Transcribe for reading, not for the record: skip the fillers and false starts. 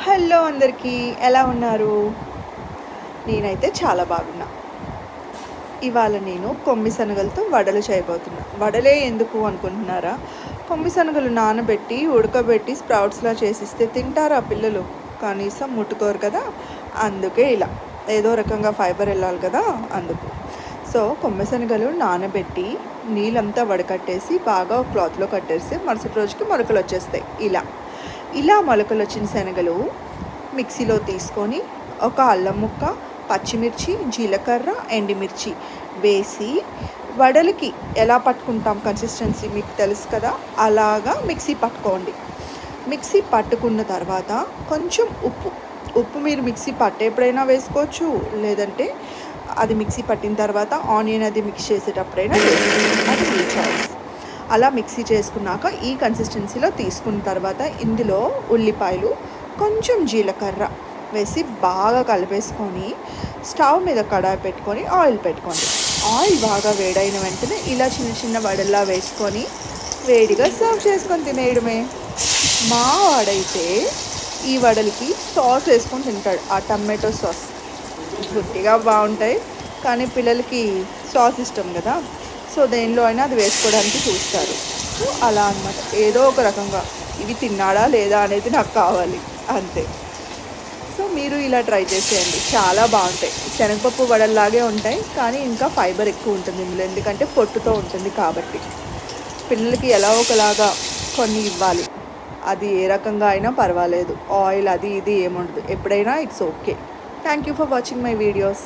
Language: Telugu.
హలో అందరికీ, ఎలా ఉన్నారు? నేనైతే చాలా బాగున్నా. ఇవాళ నేను కొమ్మి శనగలతో వడలు చేయబోతున్నా. వడలే ఎందుకు అనుకుంటున్నారా? కొమ్మి శనగలు నానబెట్టి, ఉడకబెట్టి స్ప్రౌట్స్‌లా చేసిస్తే తింటారా పిల్లలు? కనీసం ముట్టుకోరు కదా! అందుకే ఇలా. ఏదో రకంగా ఫైబర్ ఎళ్ళాలి కదా! అందుకు. సో, కొమ్మి శనగలు నానబెట్టి, నీళ్ళంతా వడకట్టేసి, బాగా ఒక క్లాత్‌లో కట్టేస్తే మరుసటి రోజుకి మొలకలొచ్చేస్తాయి ఇలా మొలకలొచ్చిన శనగలు మిక్సీలో తీసుకొని ఒక అల్లం ముక్క, పచ్చిమిర్చి, జీలకర్ర, ఎండుమిర్చి వేసి వడలకి ఎలా పట్టుకుంటాం కన్సిస్టెన్సీ మీకు తెలుసు కదా, అలాగా మిక్సీ పట్టుకోండి. మిక్సీ పట్టుకున్న తర్వాత కొంచెం ఉప్పు మీరు మిక్సీ పట్టేప్పుడైనా వేసుకోవచ్చు, లేదంటే అది మిక్సీ పట్టిన తర్వాత ఆనియన్ అది మిక్స్ చేసేటప్పుడైనా వేసుకోవచ్చు, అది మీ చాయిస్. అలా మిక్సీ చేసుకున్నాక ఈ కన్సిస్టెన్సీలో తీసుకున్న తర్వాత ఇందులో ఉల్లిపాయలు, కొంచెం జీలకర్ర వేసి బాగా కలిపేసుకొని స్టవ్ మీద కడాయి పెట్టుకొని ఆయిల్ పెట్టుకోండి. ఆయిల్ బాగా వేడైన వెంటనే ఇలా చిన్న చిన్న వడల్లా వేసుకొని వేడిగా సర్వ్ చేసుకొని తినేయడమే. మా వాడైతే ఈ వడలకి సాస్ వేసుకొని తింటాడు, ఆ టమాటో సాస్. గుట్టిగా బాగుంటాయి, కానీ పిల్లలకి సాస్ ఇష్టం కదా, సో దేనిలో అయినా అది వేసుకోవడానికి చూస్తారు. సో అలా అనమాట, ఏదో ఒక రకంగా ఇవి తిన్నాడా లేదా అనేది నాకు కావాలి, అంతే. సో మీరు ఇలా ట్రై చేసేయండి, చాలా బాగుంటాయి. శనగపప్పు వడల్లాగే ఉంటాయి, కానీ ఇంకా ఫైబర్ ఎక్కువ ఉంటుంది ఇందులో, ఎందుకంటే పొట్టుతో ఉంటుంది కాబట్టి. పిల్లలకి ఎలా ఒకలాగా కొన్ని ఇవ్వాలి, అది ఏ రకంగా అయినా పర్వాలేదు. ఆయిల్ అది ఇది ఏముండదు, ఎప్పుడైనా it's okay. Thank you for watching my videos.